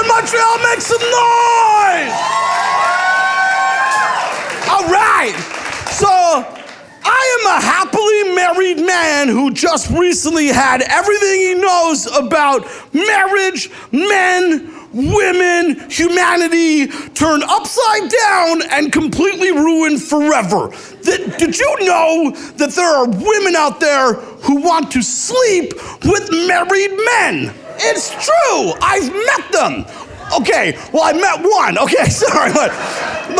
on, Montreal, make some noise! All right, so I am a happily married man who just recently had everything he knows about marriage, men, women, humanity turned upside down and completely ruined forever. Did you know that there are women out there who want to sleep with married men? It's true. I've met them. Okay, well, I met one. Okay, sorry, but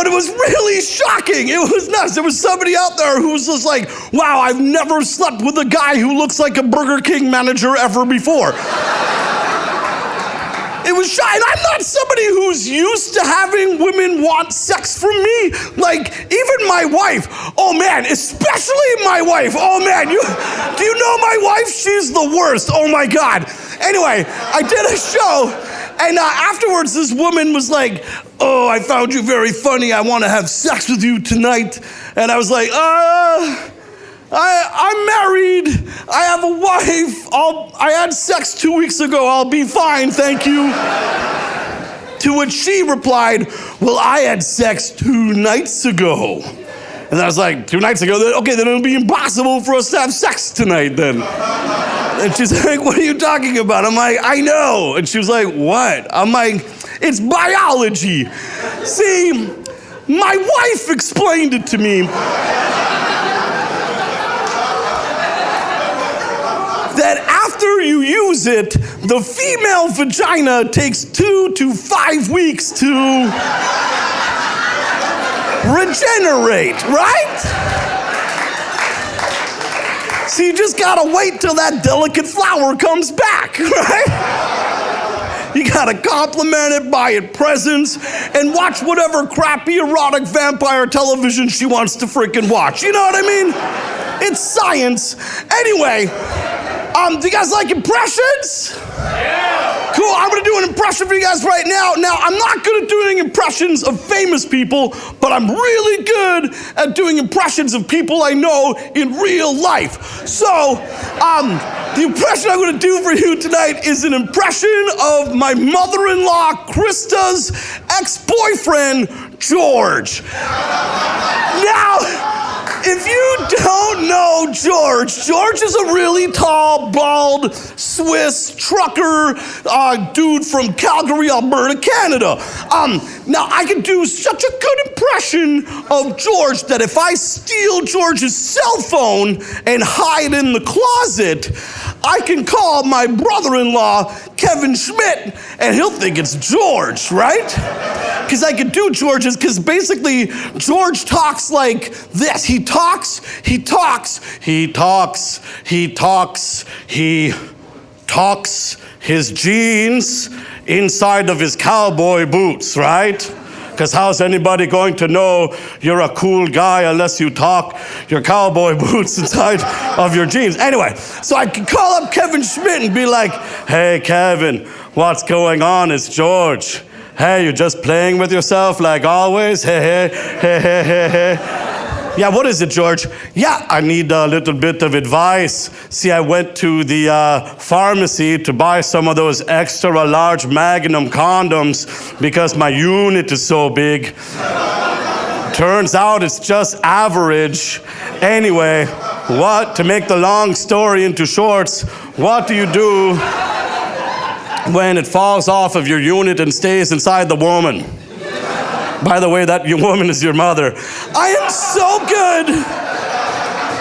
it was really shocking. It was nuts. There was somebody out there who was just like, wow, I've never slept with a guy who looks like a Burger King manager ever before. It was shy, and I'm not somebody who's used to having women want sex from me. Like, even my wife, oh man, especially my wife. Oh man, do you know my wife? She's the worst, oh my God. Anyway, I did a show, and afterwards this woman was like, oh, I found you very funny. I want to have sex with you tonight. And I was like, I'm married. I have a wife. I had sex 2 weeks ago. I'll be fine, thank you. To which she replied, well, I had sex 2 nights ago. And I was like, 2 nights ago? Okay, then it'll be impossible for us to have sex tonight then. And she's like, what are you talking about? I'm like, I know. And she was like, what? I'm like, it's biology. See, my wife explained it to me. That after you use it, the female vagina takes 2 to 5 weeks to regenerate, right? So you just gotta wait till that delicate flower comes back, right? You gotta compliment it, buy it presents, and watch whatever crappy erotic vampire television she wants to freaking watch. You know what I mean? It's science. Anyway, do you guys like impressions? Yeah. Cool, I'm gonna do an impression for you guys right now. Now, I'm not good at doing impressions of famous people, but I'm really good at doing impressions of people I know in real life. So, the impression I'm gonna do for you tonight is an impression of my mother-in-law, Krista's ex-boyfriend, George. Now, if you don't know George is a really tall, bald, Swiss trucker dude from Calgary, Alberta, Canada. Now, I can do such a good impression of George that if I steal George's cell phone and hide in the closet, I can call my brother-in-law, Kevin Schmidt, and he'll think it's George, right? Because I can do George's, because basically George talks like this. He talks his jeans inside of his cowboy boots, right? Because how's anybody going to know you're a cool guy unless you talk your cowboy boots inside of your jeans? Anyway, so I can call up Kevin Schmidt and be like, hey, Kevin, what's going on? It's George. Hey, you're just playing with yourself like always? Hey. Yeah, what is it, George? Yeah, I need a little bit of advice. See, I went to the pharmacy to buy some of those extra large Magnum condoms because my unit is so big. Turns out it's just average. Anyway, to make the long story into shorts, what do you do when it falls off of your unit and stays inside the woman? By the way, that woman is your mother. I am so good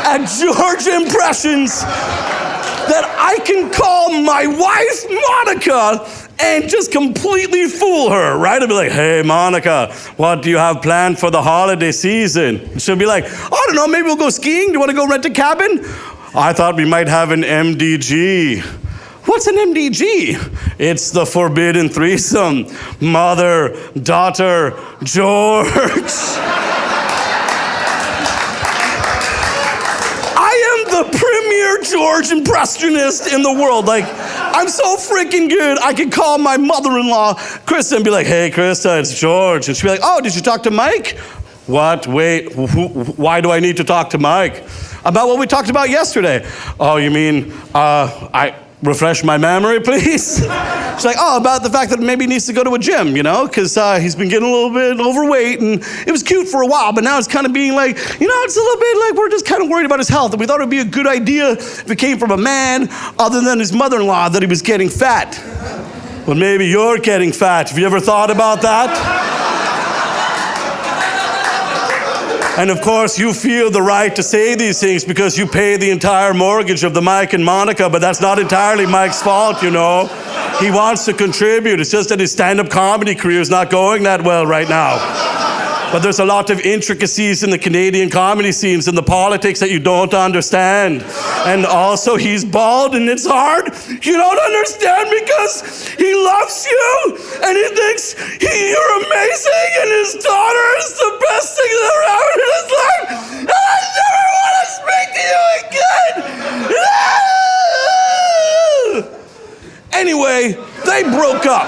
at George impressions that I can call my wife, Monica, and just completely fool her, right? I'll be like, hey, Monica, what do you have planned for the holiday season? And she'll be like, I don't know, maybe we'll go skiing. Do you want to go rent a cabin? I thought we might have an MDG. What's an MDG? It's the forbidden threesome. Mother, daughter, George. I am the premier George impressionist in the world. Like, I'm so freaking good, I can call my mother-in-law, Krista, and be like, hey, Krista, it's George. And she'll be like, oh, did you talk to Mike? What? Wait, why do I need to talk to Mike? About what we talked about yesterday. Oh, you mean, Refresh my memory, please. She's like, oh, about the fact that maybe he needs to go to a gym, because he's been getting a little bit overweight, and it was cute for a while, but now it's kind of being like, it's a little bit like we're just kind of worried about his health, and we thought it would be a good idea if it came from a man other than his mother-in-law that he was getting fat. Well, maybe you're getting fat. Have you ever thought about that? And of course, you feel the right to say these things because you pay the entire mortgage of the Mike and Monica, but that's not entirely Mike's fault, He wants to contribute. It's just that his stand-up comedy career is not going that well right now. But there's a lot of intricacies in the Canadian comedy scenes and the politics that you don't understand. And also, he's bald and it's hard. You don't understand because he loves you and he thinks you're amazing and his daughter is the best thing around in his life. And I never want to speak to you again. Anyway, they broke up.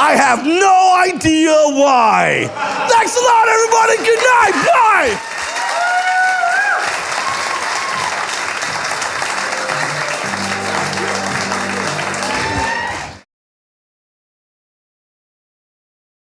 I have no idea why. Thanks a lot, everybody. Good night. Bye.